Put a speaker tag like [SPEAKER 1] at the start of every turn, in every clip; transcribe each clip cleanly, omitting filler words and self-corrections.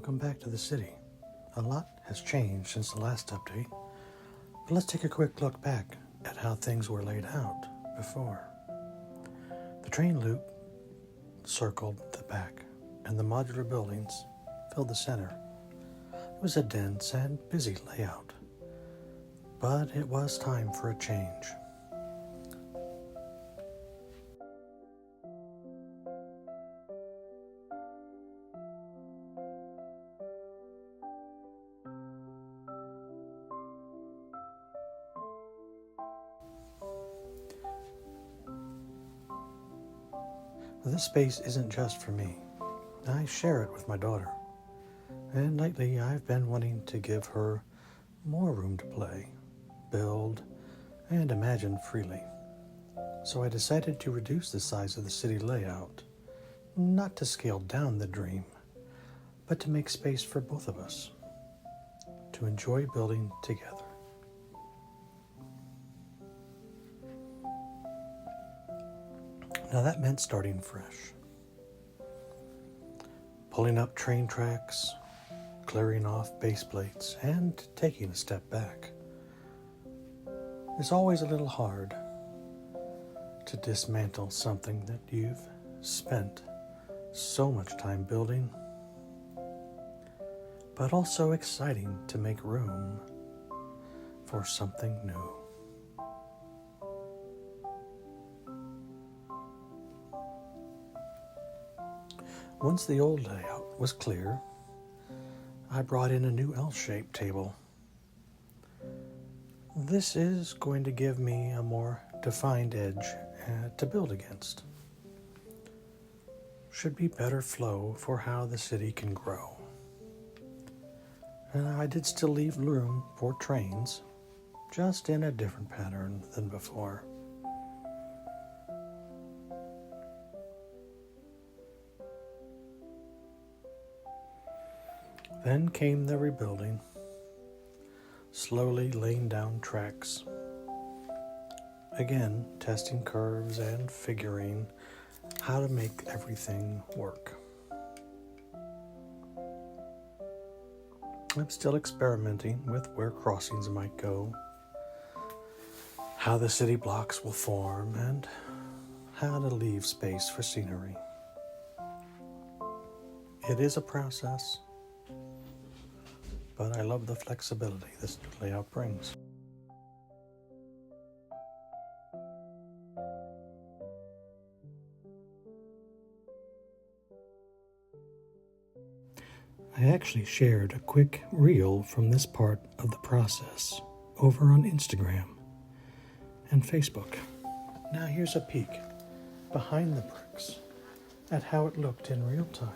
[SPEAKER 1] Welcome back to the city. A lot has changed since the last update, but let's take a quick look back at how things were laid out before. The train loop circled the back, and the modular buildings filled the center. It was a dense and busy layout, but it was time for a change. This space isn't just for me. I share it with my daughter. And lately I've been wanting to give her more room to play, build, and imagine freely. So I decided to reduce the size of the city layout, not to scale down the dream, but to make space for both of us, to enjoy building together. Now that meant starting fresh. Pulling up train tracks, clearing off base plates, and taking a step back. It's always a little hard to dismantle something that you've spent so much time building, but also exciting to make room for something new. Once the old layout was clear, I brought in a new L-shaped table. This is going to give me a more defined edge to build against. Should be better flow for how the city can grow. And I did still leave room for trains, just in a different pattern than before. Then came the rebuilding, slowly laying down tracks. Again, testing curves and figuring how to make everything work. I'm still experimenting with where crossings might go, how the city blocks will form, and how to leave space for scenery. It is a process, but I love the flexibility this new layout brings. I actually shared a quick reel from this part of the process over on Instagram and Facebook. Now here's a peek behind the bricks at how it looked in real time.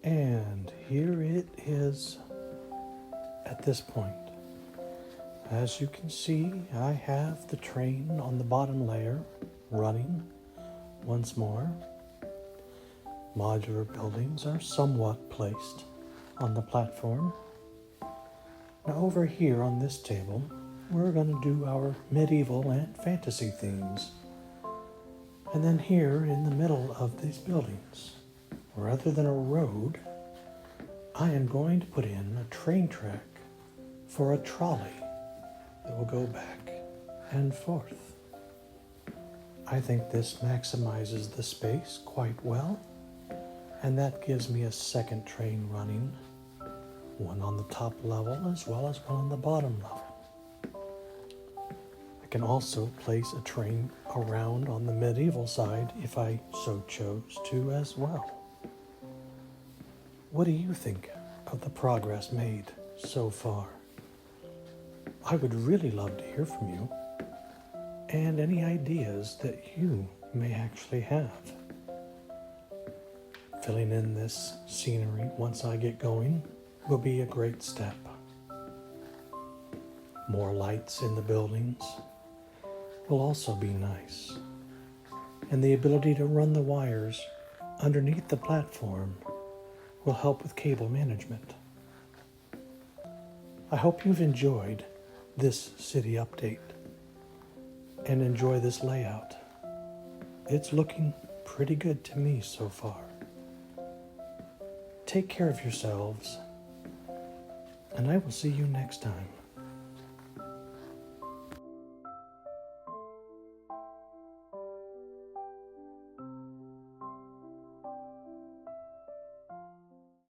[SPEAKER 1] And here it is at this point. As you can see, I have the train on the bottom layer running once more. Modular buildings are somewhat placed on the platform. Now over here on this table, we're going to do our medieval and fantasy themes. And then here in the middle of these buildings, rather than a road, I am going to put in a train track for a trolley that will go back and forth. I think this maximizes the space quite well, and that gives me a second train running, one on the top level as well as one on the bottom level. I can also place a train around on the medieval side if I so chose to as well. What do you think of the progress made so far? I would really love to hear from you and any ideas that you may actually have. filling in this scenery once I get going will be a great step. More lights in the buildings will also be nice. And the ability to run the wires underneath the platform will help with cable management. I hope you've enjoyed this city update and enjoy this layout. It's looking pretty good to me so far. Take care of yourselves, and I will see you next time.